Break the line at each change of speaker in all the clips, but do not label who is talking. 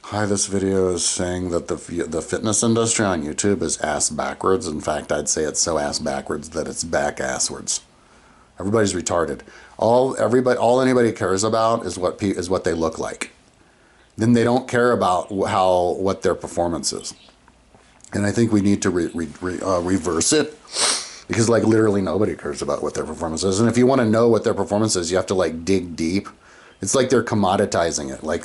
Hi, this video is saying that the fitness industry on YouTube is ass backwards. In fact, I'd say it's so ass backwards that it's back asswards. Everybody's retarded. All anybody cares about is what they look like. Then they don't care about what their performance is. And I think we need to reverse it, because like literally nobody cares about what their performance is. And if you want to know what their performance is, you have to like dig deep. It's like they're commoditizing it, like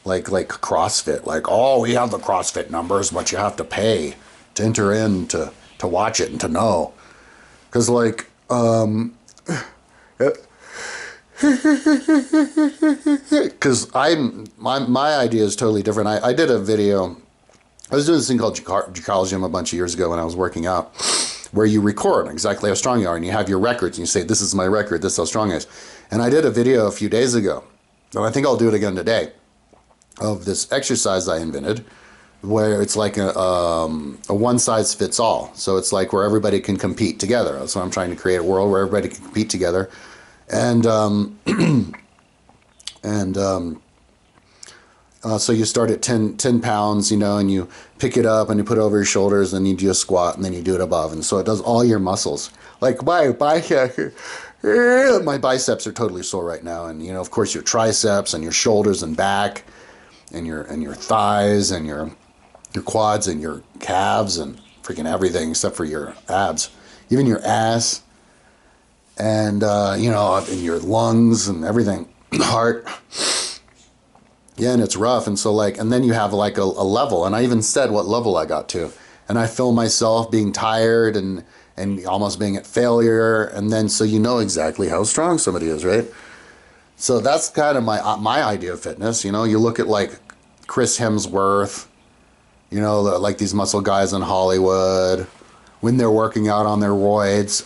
CrossFit. Like, oh, we have the CrossFit numbers, but you have to pay to enter in to watch it and to know. Because like because my idea is totally different. I did a video. I was doing this thing called Jakal Gym a bunch of years ago when I was working out, where you record exactly how strong you are, and you have your records, and you say, this is my record, this is how strong I is. And I did a video a few days ago, and I think I'll do it again today, of this exercise I invented, where it's like a one-size-fits-all. So it's like where everybody can compete together. That's what I'm trying to create, a world where everybody can compete together. And so you start at 10 pounds, and you pick it up and you put it over your shoulders, and you do a squat, and then you do it above. And so it does all your muscles. Like my biceps are totally sore right now. And, of course, your triceps and your shoulders and back and your thighs and your quads and your calves and freaking everything except for your abs. Even your ass and, and your lungs and everything. Heart. Yeah, and it's rough. And so and then you have like a level, and I even said what level I got to, and I film myself being tired and almost being at failure, and then so you know exactly how strong somebody is, right? So that's kind of my idea of fitness. You look at like Chris Hemsworth, like these muscle guys in Hollywood when they're working out on their roids.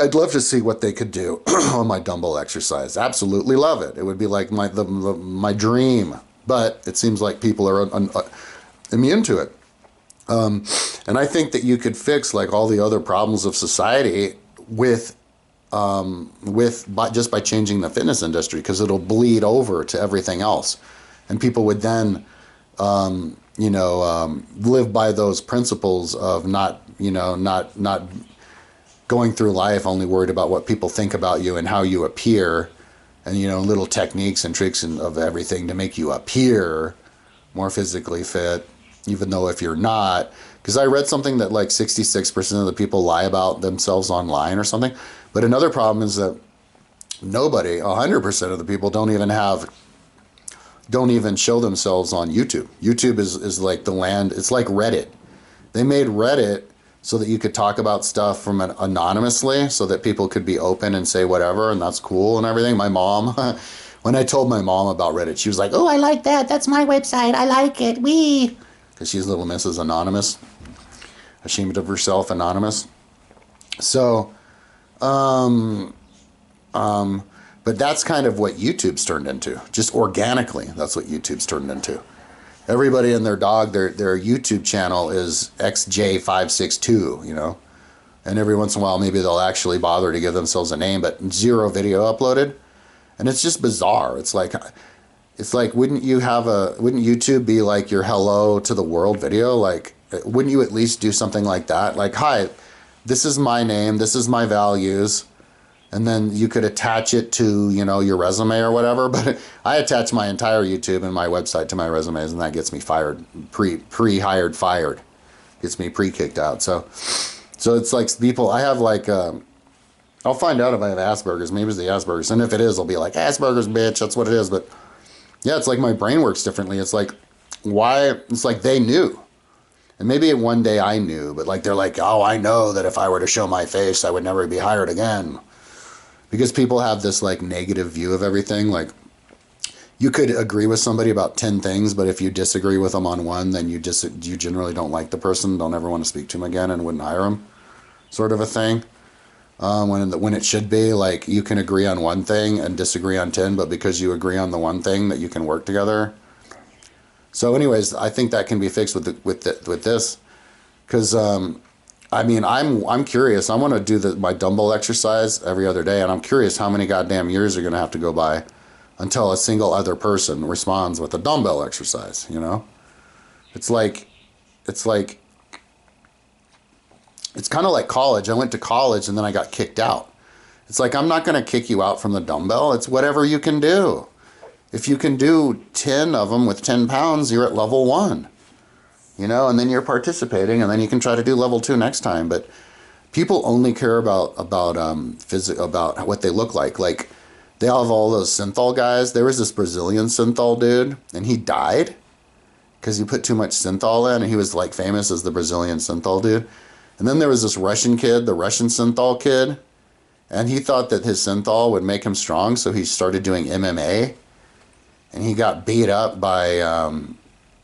I'd love to see what they could do on my dumbbell exercise. Absolutely love it. It would be like my dream. But it seems like people are immune to it. And I think that you could fix like all the other problems of society just by changing the fitness industry, because it'll bleed over to everything else, and people would then live by those principles of not going through life only worried about what people think about you and how you appear, and little techniques and tricks of everything to make you appear more physically fit, even though if you're not. Because I read something that like 66% of the people lie about themselves online or something. But another problem is that 100% of the people don't even show themselves on YouTube. YouTube is like the land. It's like Reddit. They made Reddit so that you could talk about stuff from anonymously, so that people could be open and say whatever, and that's cool and everything. My mom, when I told my mom about Reddit, she was like, "Oh, I like that. That's my website. I like it. Wee." Because she's little Mrs. Anonymous, ashamed of herself, Anonymous. So, but that's kind of what YouTube's turned into. Just organically, that's what YouTube's turned into. Everybody and their dog, their YouTube channel is XJ562, and every once in a while maybe they'll actually bother to give themselves a name, but zero video uploaded, and it's just bizarre. It's like wouldn't YouTube be like your hello to the world video? Like, wouldn't you at least do something like that? Like, hi, this is my name, this is my values. And then you could attach it to, your resume or whatever. But I attach my entire YouTube and my website to my resumes, and that gets me fired, pre-hired fired. Gets me pre-kicked out. So it's like people, I have like, I'll find out if I have Asperger's. Maybe it's the Asperger's. And if it is, I'll be like, Asperger's, bitch, that's what it is. But yeah, it's like my brain works differently. It's like, why? It's like they knew. And maybe one day I knew, but like they're like, oh, I know that if I were to show my face, I would never be hired again. Because people have this like negative view of everything. Like, you could agree with somebody about 10 things, but if you disagree with them on one, then you generally don't like the person, don't ever want to speak to them again, and wouldn't hire them, sort of a thing. When it should be like you can agree on one thing and disagree on 10, but because you agree on the one thing, that you can work together. So, anyways, I think that can be fixed with this, because I'm curious. I want to do my dumbbell exercise every other day, and I'm curious how many goddamn years are going to have to go by until a single other person responds with a dumbbell exercise, you know? It's like, it's like, it's kind of like college. I went to college and then I got kicked out. It's like, I'm not going to kick you out from the dumbbell. It's whatever you can do. If you can do 10 of them with 10 pounds, you're at level 1, you know, and then you're participating, and then you can try to do level 2 next time. But people only care about what they look like. Like, they have all those synthol guys. There was this Brazilian synthol dude, and he died because he put too much synthol in, and he was like famous as the Brazilian synthol dude. And then there was this Russian kid, the Russian synthol kid, and he thought that his synthol would make him strong, so he started doing MMA, and he got beat up by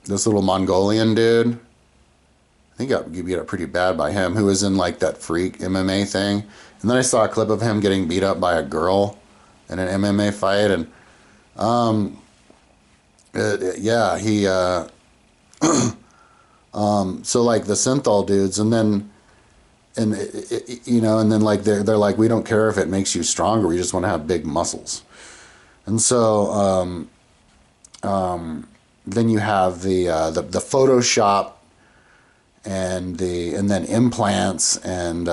this little Mongolian dude. I think he got beat up pretty bad by him, who was in like that freak MMA thing. And then I saw a clip of him getting beat up by a girl in an MMA fight, and yeah, he so like the synthol dudes, and then you know, and then like they're like, we don't care if it makes you stronger, we just want to have big muscles. And so then you have the Photoshop and then implants and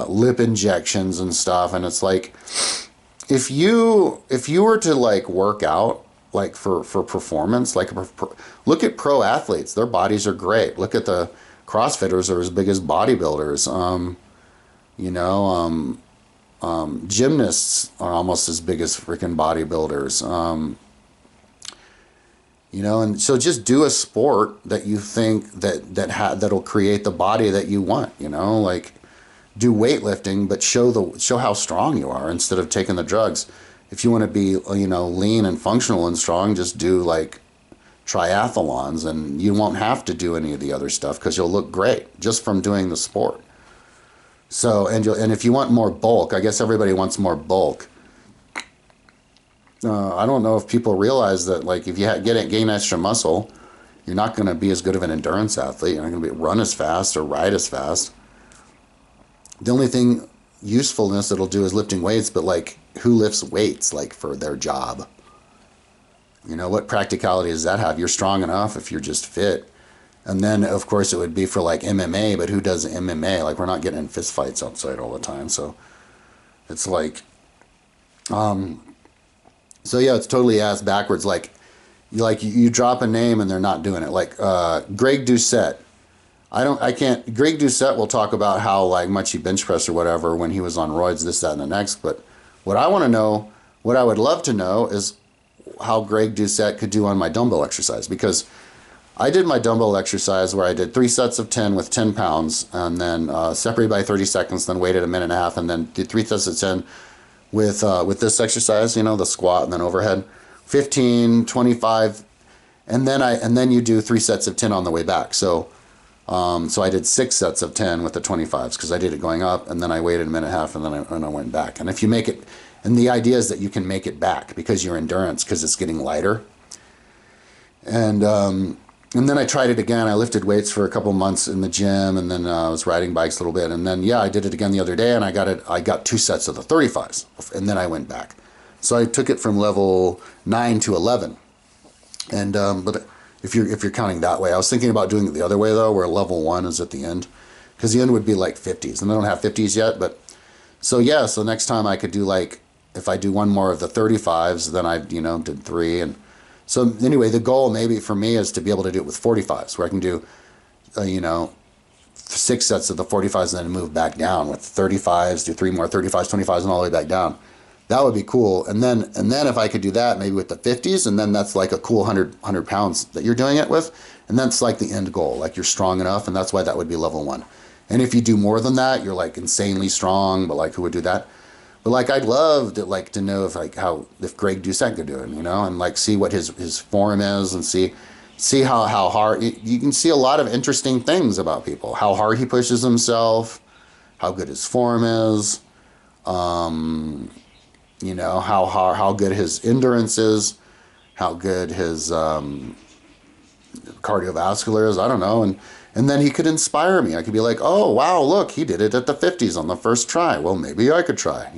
lip injections and stuff. And it's like, if you were to like work out like for performance, like look at pro athletes, their bodies are great. Look at the CrossFitters are as big as bodybuilders. You know, gymnasts are almost as big as freaking bodybuilders. You know, and so just do a sport that you think that'll create the body that you want. You know, like do weightlifting, but show how strong you are instead of taking the drugs. If you want to be, you know, lean and functional and strong, just do like triathlons, and you won't have to do any of the other stuff because you'll look great just from doing the sport. So, and if you want more bulk, I guess everybody wants more bulk. I don't know if people realize that, like, if you gain extra muscle, you're not going to be as good of an endurance athlete. You're not going to run as fast or ride as fast. The only thing usefulness it'll do is lifting weights, but like, who lifts weights like for their job? You know, what practicality does that have? You're strong enough if you're just fit. And then, of course, it would be for like MMA, but who does MMA? Like, we're not getting in fist fights outside all the time. So it's like, so yeah, it's totally ass backwards. Like you drop a name and they're not doing it. Like Greg Doucette. Greg Doucette will talk about how like much he bench pressed or whatever when he was on roids, this, that, and the next. But what I want to know, what I would love to know is how Greg Doucette could do on my dumbbell exercise, because I did my dumbbell exercise where I did 3 sets of 10 with 10 pounds, and then separated by 30 seconds, then waited a minute and a half, and then did 3 sets of 10 with this exercise, you know, the squat and then overhead, 15, 25, and then you do 3 sets of 10 on the way back. So I did 6 sets of 10 with the 25s because I did it going up, and then I waited a minute and a half, and then I went back. And if you make it, and the idea is that you can make it back because your endurance, because it's getting lighter. And then I tried it again. I lifted weights for a couple months in the gym, and then I was riding bikes a little bit. And then, yeah, I did it again the other day, and I got 2 sets of the 35s, and then I went back. So I took it from level 9 to 11. And but if you're counting that way, I was thinking about doing it the other way though, where level 1 is at the end, because the end would be like 50s, and I don't have 50s yet. But so yeah, so next time I could do, like, if I do one more of the 35s, then I did 3. And so anyway, the goal maybe for me is to be able to do it with 45s, where I can do 6 sets of the 45s and then move back down with 35s, do 3 more 35s, 25s, and all the way back down. That would be cool. And then if I could do that maybe with the 50s, and then that's like a cool 100 pounds that you're doing it with, and that's like the end goal. Like, you're strong enough, and that's why that would be level 1. And if you do more than that, you're like insanely strong. But like, who would do that? But like, I'd love to know if Greg Doucette could do it, and like see what his form is, and see how hard you can see a lot of interesting things about people. How hard he pushes himself, how good his form is, how good his endurance is, how good his cardiovascular is. I don't know, and then he could inspire me. I could be like, oh wow, look, he did it at the 50s on the first try. Well, maybe I could try.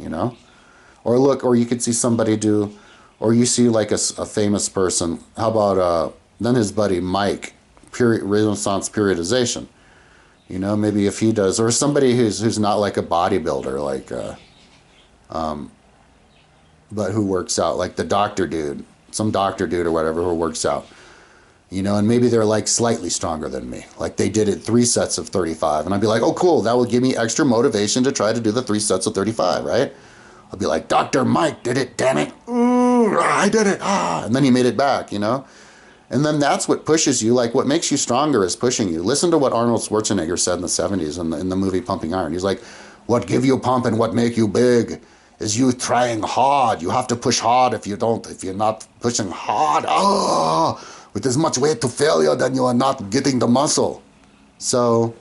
Or look, or you could see somebody do, or you see like a famous person. How about then his buddy Mike, period, Renaissance periodization. You know, maybe if he does, or somebody who's not like a bodybuilder, like, but who works out, like the doctor dude, some doctor dude or whatever who works out. You know, and maybe they're like slightly stronger than me. Like they did it 3 sets of 35. And I'd be like, oh, cool. That will give me extra motivation to try to do the 3 sets of 35, right? I'll be like, Dr. Mike did it, damn it. Ooh, I did it. And then he made it back, you know? And then that's what pushes you. Like what makes you stronger is pushing you. Listen to what Arnold Schwarzenegger said in the 70s in the movie Pumping Iron. He's like, what give you pump and what make you big is you trying hard. You have to push hard. If you're not pushing hard, with as much weight to failure, then you are not getting the muscle. So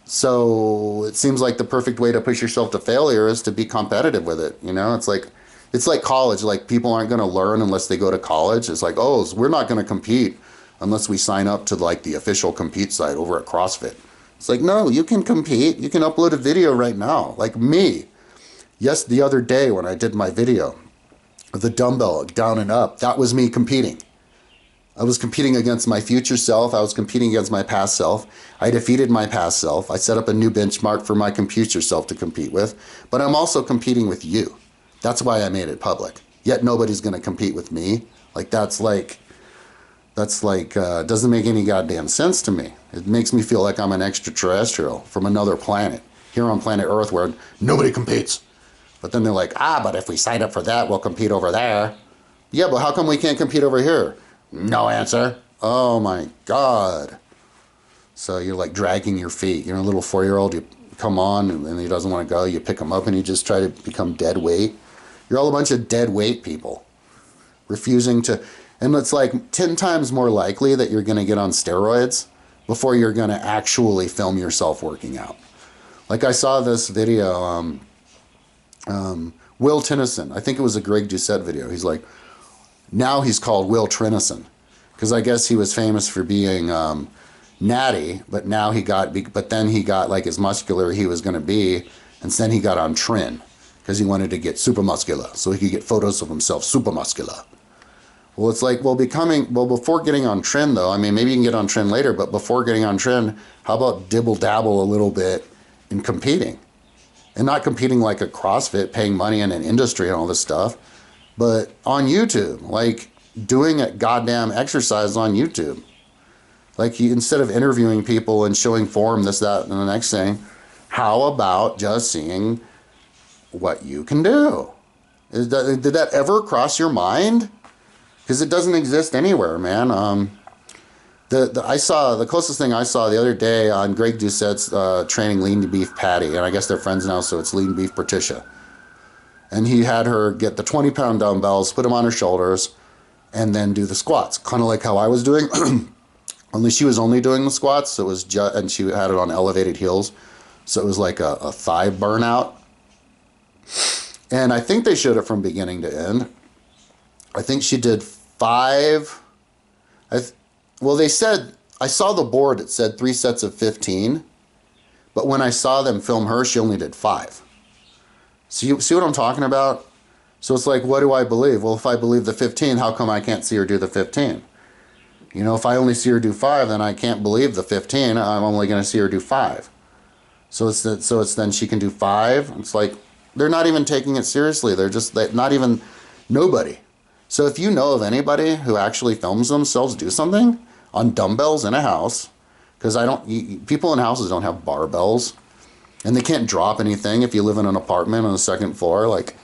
it seems like the perfect way to push yourself to failure is to be competitive with it. You know, it's like college. Like people aren't going to learn unless they go to college. It's like, oh, we're not going to compete unless we sign up to like the official compete site over at CrossFit. It's like, no, you can compete. You can upload a video right now. Like me. Yes, the other day when I did my video of the dumbbell down and up, that was me competing. I was competing against my future self. I was competing against my past self. I defeated my past self. I set up a new benchmark for my future self to compete with. But I'm also competing with you. That's why I made it public. Yet nobody's going to compete with me. That's like doesn't make any goddamn sense to me. It makes me feel like I'm an extraterrestrial from another planet here on planet Earth where nobody competes. But then they're like, but if we sign up for that, we'll compete over there. Yeah, but how come we can't compete over here? No answer. Oh my God. So you're like dragging your feet. You're a little 4-year-old, you come on and he doesn't want to go. You pick him up and you just try to become dead weight. You're all a bunch of dead weight people. Refusing to, and it's like 10 times more likely that you're going to get on steroids before you're going to actually film yourself working out. Like I saw this video, Will Tennyson, I think it was a Greg Doucette video. He's like, now he's called Will Tennyson because I guess he was famous for being natty, but then he got like as muscular he was going to be, and then he got on Tren because he wanted to get super muscular so he could get photos of himself super muscular. Well, it's like, before getting on Tren though, I mean, maybe you can get on Tren later, but before getting on Tren, how about dibble dabble a little bit in competing? And not competing like a CrossFit, paying money in an industry and all this stuff, but on YouTube, like doing a goddamn exercise on YouTube. Like instead of interviewing people and showing form, this, that, and the next thing, how about just seeing what you can do? Did that ever cross your mind? Because it doesn't exist anywhere, man. I saw the closest thing I saw the other day on Greg Doucette's training lean beef Patty, and I guess they're friends now, so it's lean beef Patricia. And he had her get the 20-pound dumbbells, put them on her shoulders, and then do the squats, kind of like how I was doing. Only she was only doing the squats, so it was and she had it on elevated heels, so it was like a thigh burnout. And I think they showed it from beginning to end. I think she did 5. They said, I saw the board, it said 3 sets of 15, but when I saw them film her, she only did 5. So you see what I'm talking about? So it's like, what do I believe? Well, if I believe the 15, how come I can't see her do the 15? You know, if I only see her do 5, then I can't believe the 15. I'm only going to see her do 5. So it's then she can do 5. It's like, they're not even taking it seriously. They're just, not even, nobody. So if you know of anybody who actually films themselves do something on dumbbells in a house, because people in houses don't have barbells, and they can't drop anything if you live in an apartment on the 2nd floor. Like,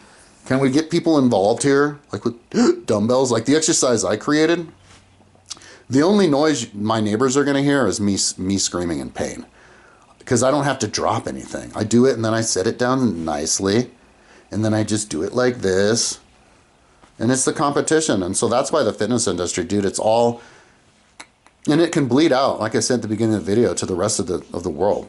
can we get people involved here? Like with dumbbells, like the exercise I created. The only noise my neighbors are going to hear is me screaming in pain. Because I don't have to drop anything. I do it and then I set it down nicely. And then I just do it like this. And it's the competition. And so that's why the fitness industry, dude, it's all, and it can bleed out, like I said at the beginning of the video, to the rest of the world.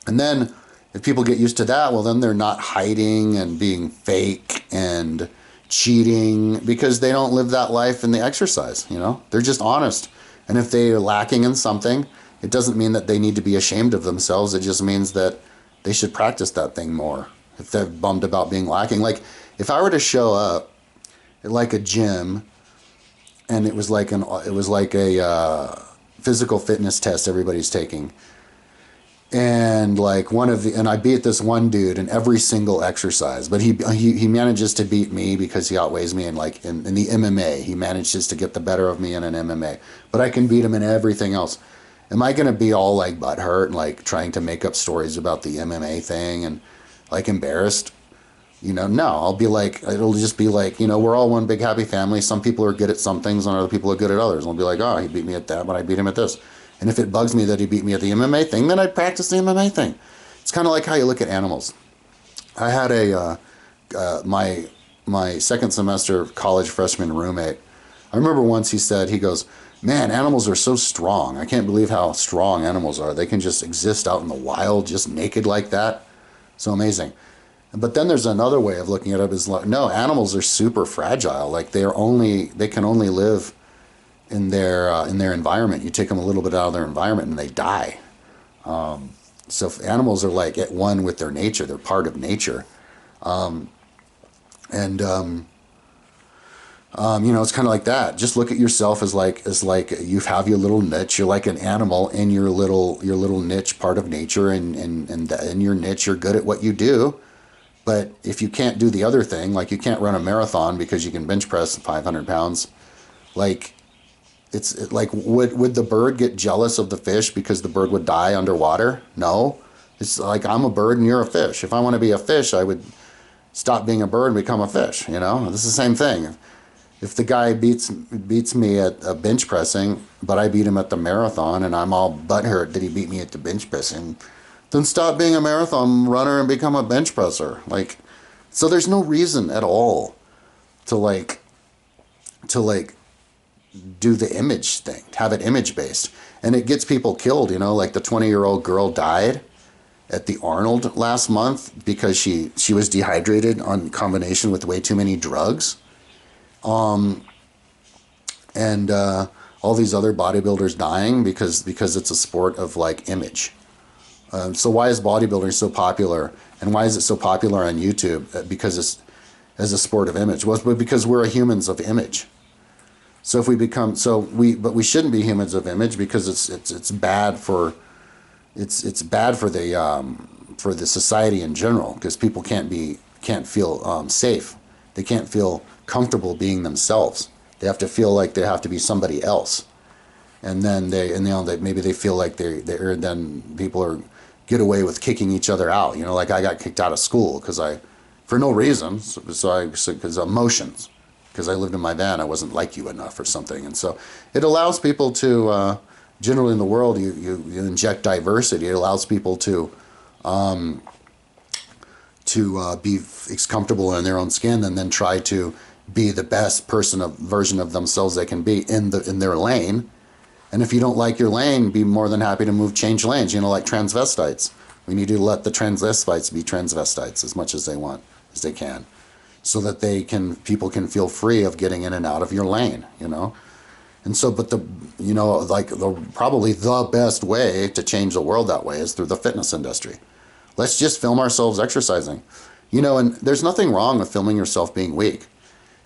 And then if people get used to that, well, then they're not hiding and being fake and cheating because they don't live that life in the exercise, you know? They're just honest. And if they're lacking in something, it doesn't mean that they need to be ashamed of themselves. It just means that they should practice that thing more. if they're bummed about being lacking. Like if I were to show up at like a gym and it was like a physical fitness test everybody's taking, and like and I beat this one dude in every single exercise, but he manages to beat me because he outweighs me, and like in the MMA he manages to get the better of me in an MMA, but I can beat him in everything else. Am I gonna be all like butthurt and like trying to make up stories about the MMA thing and like embarrassed? No, I'll be like, it'll just be like, we're all one big happy family. Some people are good at some things and other people are good at others. I'll be like, oh, he beat me at that, but I beat him at this. And if it bugs me that he beat me at the MMA thing, then I practice the MMA thing. It's kind of like how you look at animals. I had my second semester college freshman roommate. I remember once he goes, man, animals are so strong. I can't believe how strong animals are. They can just exist out in the wild, just naked like that. So amazing. But then there's another way of looking at it is like, no, animals are super fragile. Like they can only live in their environment. You take them a little bit out of their environment and they die. So if animals are like at one with their nature. They're part of nature. It's kind of like that. Just look at yourself as like you have your little niche. You're like an animal in your little niche, part of nature, and in your niche, you're good at what you do. But if you can't do the other thing, like you can't run a marathon because you can bench press 500 pounds, like it's like, would the bird get jealous of the fish because the bird would die underwater? No. It's like, I'm a bird and you're a fish. If I want to be a fish, I would stop being a bird and become a fish. This is the same thing. If the guy beats me at bench pressing, but I beat him at the marathon and I'm all butthurt that he beat me at the bench pressing, then stop being a marathon runner and become a bench presser. Like, so there's no reason at all to do the image thing, have it image based. And it gets people killed, like the 20-year-old girl died at the Arnold last month because she was dehydrated on combination with way too many drugs. And all these other bodybuilders dying because it's a sport of like image. So why is bodybuilding so popular, and why is it so popular on YouTube? Because it's as a sport of image. Well, because we're humans of image. So if we become but we shouldn't be humans of image because it's bad for the society in general, because people can't feel safe. They can't feel comfortable being themselves. They have to feel like they have to be somebody else, and then maybe they feel like then people are get away with kicking each other out. Like I got kicked out of school for no reason, because emotions, because I lived in my van, I wasn't like you enough or something. And so it allows people to generally in the world you inject diversity. It allows people to be comfortable in their own skin and then try to be the best version of themselves they can be in their lane. And if you don't like your lane, be more than happy to change lanes. Like transvestites. We need to let the transvestites be transvestites as much as they can, so that people can feel free of getting in and out of your lane. And so, but probably the best way to change the world that way is through the fitness industry. Let's just film ourselves exercising. And there's nothing wrong with filming yourself being weak,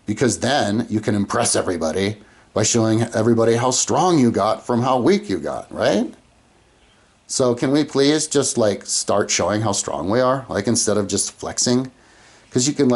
because then you can impress everybody by showing everybody how strong you got from how weak you got, right? So can we please just start showing how strong we are, instead of just flexing? Because you can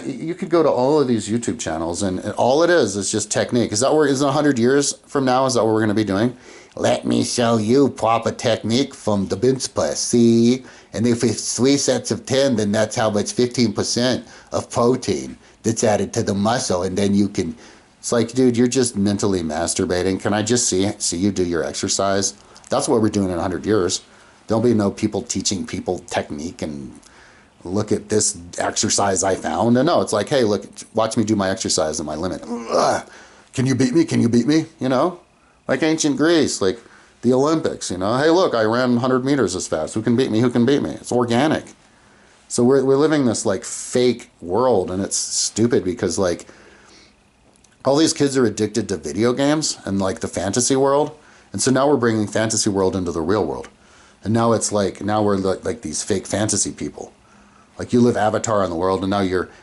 you could go to all of these YouTube channels and all it is just technique. Is 100 years from now, is that what we're going to be doing? Let me show you proper technique from the bench press. See? And if it's 3 sets of 10, then that's how much 15% of protein that's added to the muscle. And then you can, it's like, dude, you're just mentally masturbating. Can I just see you do your exercise? That's what we're doing in 100 years. There'll be no people teaching people technique and look at this exercise I found. And no, it's like, hey, look, watch me do my exercise and my limit. Ugh. Can you beat me? Can you beat me? Like ancient Greece, like the Olympics, hey, look, I ran 100 meters as fast. Who can beat me? Who can beat me? It's organic. So we're living this fake world, and it's stupid because all these kids are addicted to video games and the fantasy world. And so now we're bringing fantasy world into the real world. And now it's like, now we're like these fake fantasy people. Like you live avatar in the world, and now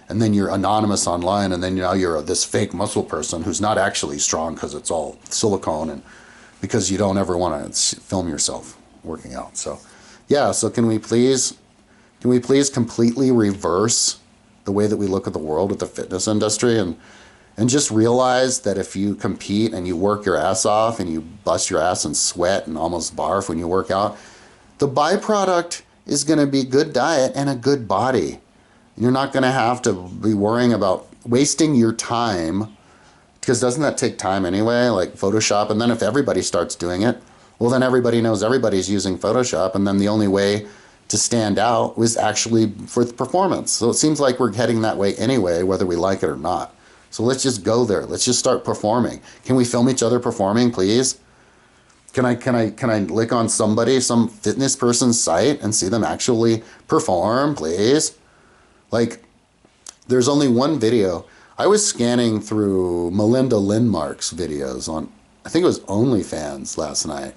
and then you're anonymous online, and then now you're this fake muscle person who's not actually strong because it's all silicone, and because you don't ever want to film yourself working out. So, yeah. So can we please completely reverse the way that we look at the world with the fitness industry, and just realize that if you compete and you work your ass off and you bust your ass and sweat and almost barf when you work out, the byproduct is going to be good diet and a good body. You're not going to have to be worrying about wasting your time, because doesn't that take time anyway, like Photoshop? And then if everybody starts doing it, well, then everybody knows everybody's using Photoshop, and then the only way to stand out was actually for the performance. So it seems like we're heading that way anyway, whether we like it or not. So let's just go there. Let's just start performing. Can we film each other performing, please? Can I click on some fitness person's site and see them actually perform, please? Like, there's only one video. I was scanning through Melinda Lindmark's videos on, I think it was OnlyFans last night.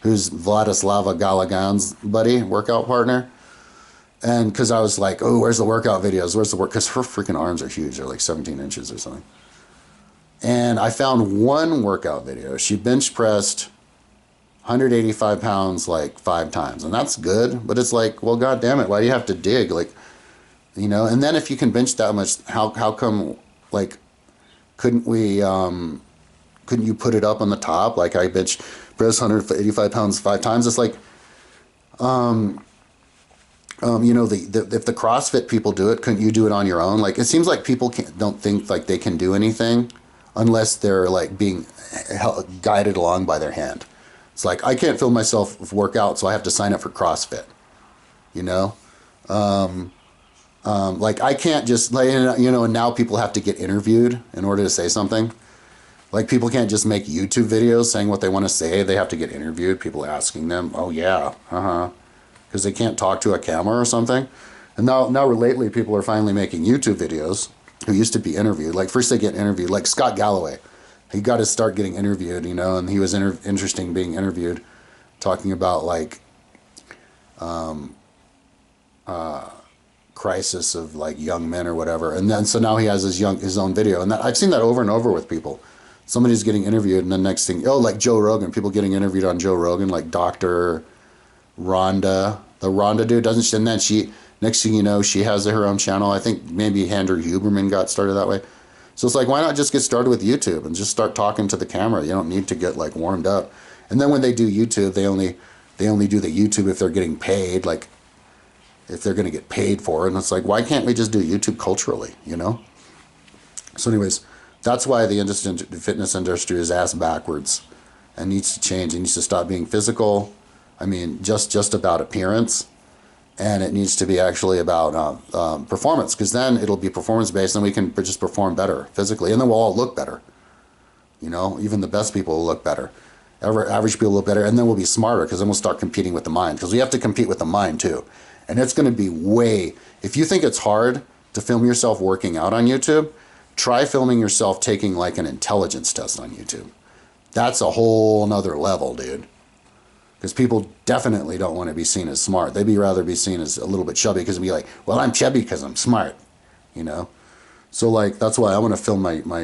Who's Vladislava Galagan's buddy, workout partner. And because I was like, oh, where's the workout videos? Where's the work? Because her freaking arms are huge. They're like 17 inches or something. And I found one workout video. She bench pressed 185 pounds like 5 times. And that's good. But it's like, well, God damn it. Why do you have to dig? Like, you know, and then if you can bench that much, how come, like, couldn't you put it up on the top? Like I bench press 185 pounds 5 times. It's like, you know, if the CrossFit people do it, couldn't you do it on your own? Like, it seems like people don't think like they can do anything unless they're like being guided along by their hand. It's like, I can't film myself work out, so I have to sign up for CrossFit, you know? Like I can't just, like, you know, and now people have to get interviewed in order to say something. Like people can't just make YouTube videos saying what they want to say. They have to get interviewed. People asking them, oh yeah, because they can't talk to a camera or something. And now lately people are finally making YouTube videos who used to be interviewed. Like first they get interviewed, like Scott Galloway. He got to start getting interviewed, you know, and he was interesting being interviewed, talking about like crisis of like young men or whatever. And then so now he has his own video, and I've seen that over and over with people. Somebody's getting interviewed, and the next thing, oh, like Joe Rogan, people getting interviewed on Joe Rogan, like Dr. Rhonda, the Rhonda dude, doesn't she? And then next thing you know, she has her own channel. I think maybe Andrew Huberman got started that way. So it's like, why not just get started with YouTube and just start talking to the camera? You don't need to get like warmed up. And then when they do YouTube, they only do the YouTube if they're getting paid, like if they're going to get paid for it. And it's like, why can't we just do YouTube culturally, you know? So anyways, that's why the fitness industry is ass backwards and needs to change. It needs to stop being physical. I mean, just about appearance. And it needs to be actually about performance, because then it'll be performance-based and we can just perform better physically. And then we'll all look better. You know, even the best people will look better. Average people look better. And then we'll be smarter, because then we'll start competing with the mind. Because we have to compete with the mind, too. And it's going to be if you think it's hard to film yourself working out on YouTube, try filming yourself taking like an intelligence test on YouTube. That's a whole nother level, dude. Because people definitely don't want to be seen as smart. They'd rather be seen as a little bit chubby, because it'd be like, well, I'm chubby because I'm smart, you know? So like, that's why I want to film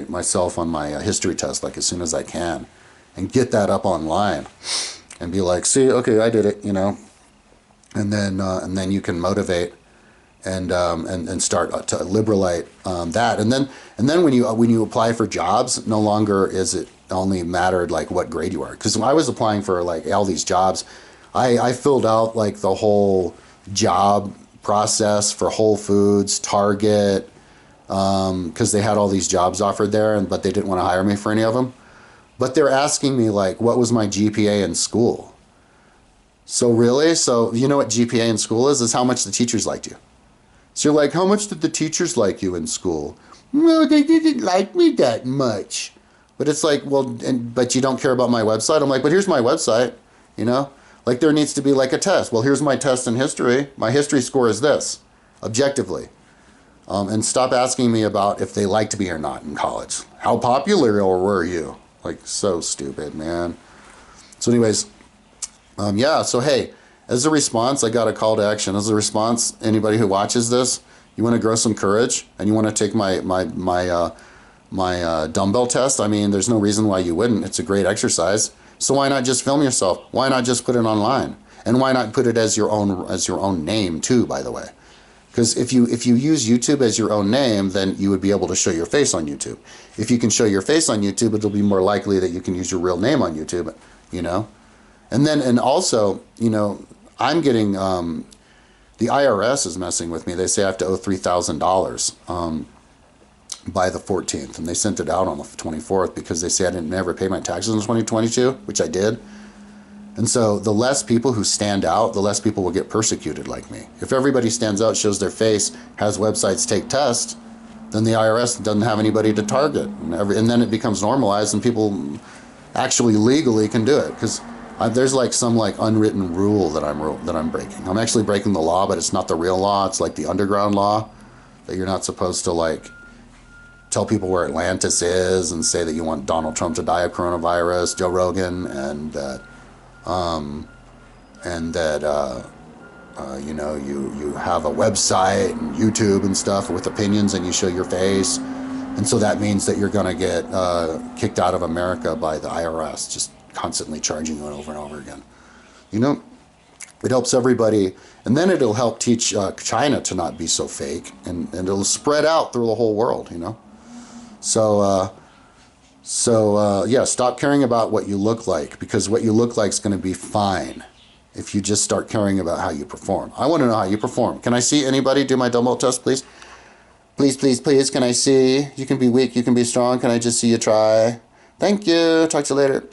myself on my history test like as soon as I can and get that up online and be like, see, okay, I did it, you know? And then you can motivate and start to liberate that. And then when you apply for jobs, no longer is it only mattered like what grade you are. Because when I was applying for like all these jobs, I filled out like the whole job process for Whole Foods, Target, because they had all these jobs offered there, but they didn't want to hire me for any of them. But they're asking me like, what was my GPA in school? So really? So you know what GPA in school is how much the teachers liked you. So you're like, how much did the teachers like you in school? Well, they didn't like me that much. But it's like, well, but you don't care about my website? I'm like, but here's my website, you know? Like there needs to be like a test. Well, here's my test in history. My history score is this, objectively. And stop asking me about if they liked me or not in college. How popular were you? Like, so stupid, man. So anyways, yeah, so hey, as a response, I got a call to action. As a response, anybody who watches this, you want to grow some courage and you want to take my dumbbell test. I mean, there's no reason why you wouldn't. It's a great exercise. So why not just film yourself? Why not just put it online? And why not put it as your own name too, by the way? Because if you use YouTube as your own name, then you would be able to show your face on YouTube. If you can show your face on YouTube, it'll be more likely that you can use your real name on YouTube, you know? And also, you know, I'm getting, the IRS is messing with me. They say I have to owe $3,000 by the 14th. And they sent it out on the 24th because they say I didn't never pay my taxes in 2022, which I did. And so the less people who stand out, the less people will get persecuted like me. If everybody stands out, shows their face, has websites take tests, then the IRS doesn't have anybody to target. And then it becomes normalized and people actually legally can do it. Because there's like some like unwritten rule that I'm breaking. I'm actually breaking the law, but it's not the real law. It's like the underground law that you're not supposed to like tell people where Atlantis is and say that you want Donald Trump to die of coronavirus, Joe Rogan, and that you know, you have a website and YouTube and stuff with opinions and you show your face. And so that means that you're going to get kicked out of America by the IRS, just constantly charging you over and over again. You know, it helps everybody. And then it'll help teach China to not be so fake. And it'll spread out through the whole world, you know. So yeah, stop caring about what you look like, because what you look like is going to be fine if you just start caring about how you perform. I want to know how you perform. Can I see anybody do my dumbbell test, please? Please, please, please. Can I see? You can be weak, you can be strong. Can I just see you try? Thank you. Talk to you later.